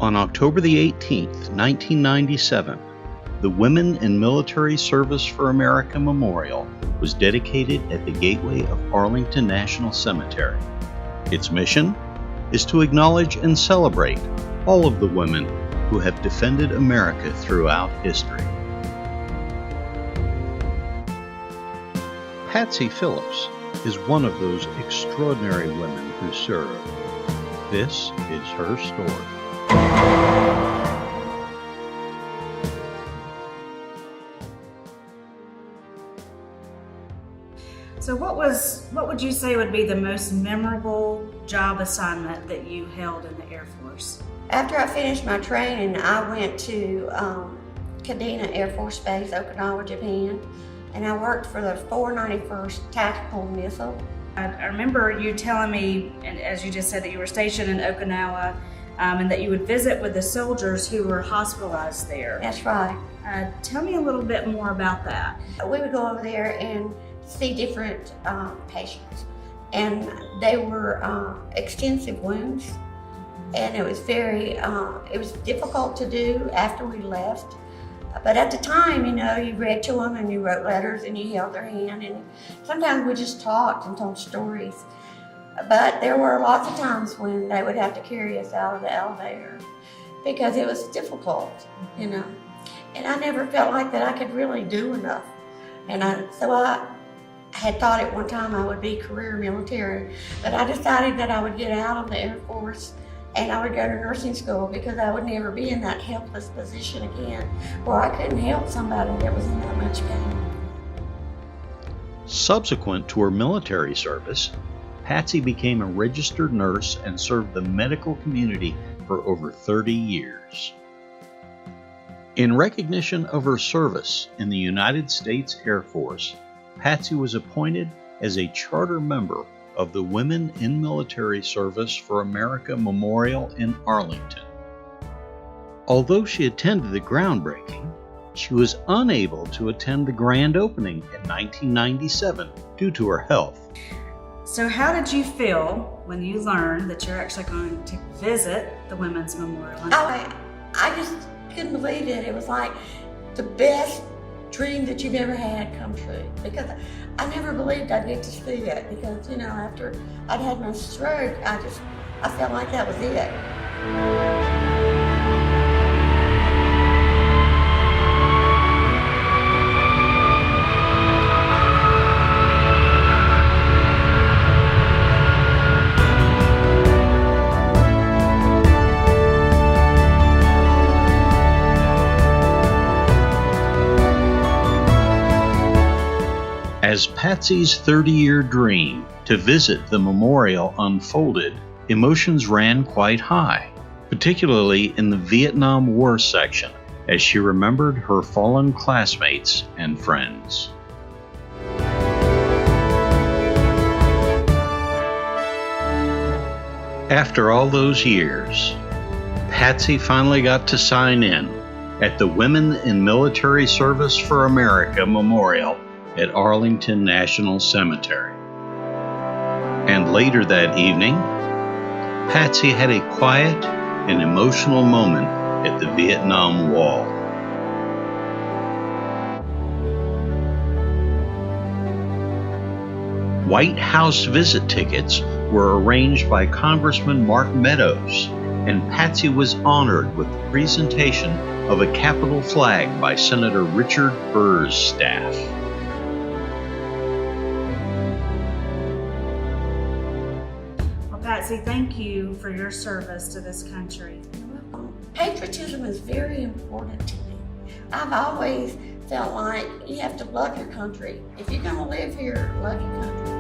On October the 18th, 1997, the Women in Military Service for America Memorial was dedicated at the gateway of Arlington National Cemetery. Its mission is to acknowledge and celebrate all of the women who have defended America throughout history. Patsy Phillips is one of those extraordinary women who served. This is her story. So what would you say would be the most memorable job assignment that you held in the Air Force? After I finished my training, I went to Kadena Air Force Base, Okinawa, Japan, and I worked for the 491st Tactical Missile. I remember you telling me, and as you just said, that you were stationed in Okinawa and that you would visit with the soldiers who were hospitalized there. That's right. Tell me a little bit more about that. We would go over there and see different patients, and they were extensive wounds, and it was it was difficult to do after we left. But at the time, you read to them and you wrote letters and you held their hand, and sometimes we just talked and told stories. But there were lots of times when they would have to carry us out of the elevator because it was difficult, And I never felt like that I could really do enough. So I had thought at one time I would be career military, but I decided that I would get out of the Air Force and I would go to nursing school because I would never be in that helpless position again where I couldn't help somebody that was in that much pain. Subsequent to her military service, Patsy became a registered nurse and served the medical community for over 30 years. In recognition of her service in the United States Air Force, Patsy was appointed as a charter member of the Women in Military Service for America Memorial in Arlington. Although she attended the groundbreaking, she was unable to attend the grand opening in 1997 due to her health. So how did you feel when you learned that you're actually going to visit the Women's Memorial? I just couldn't believe it. It was like the best dream that you've ever had come true, because I never believed I'd get to see it, because after I'd had my stroke, I felt like that was it. As Patsy's 30-year dream to visit the memorial unfolded, emotions ran quite high, particularly in the Vietnam War section, as she remembered her fallen classmates and friends. After all those years, Patsy finally got to sign in at the Women in Military Service for America Memorial at Arlington National Cemetery. And later that evening, Patsy had a quiet and emotional moment at the Vietnam Wall. White House visit tickets were arranged by Congressman Mark Meadows, and Patsy was honored with the presentation of a Capitol flag by Senator Richard Burr's staff. Patsy, thank you for your service to this country. Patriotism is very important to me. I've always felt like you have to love your country. If you're going to live here, love your country.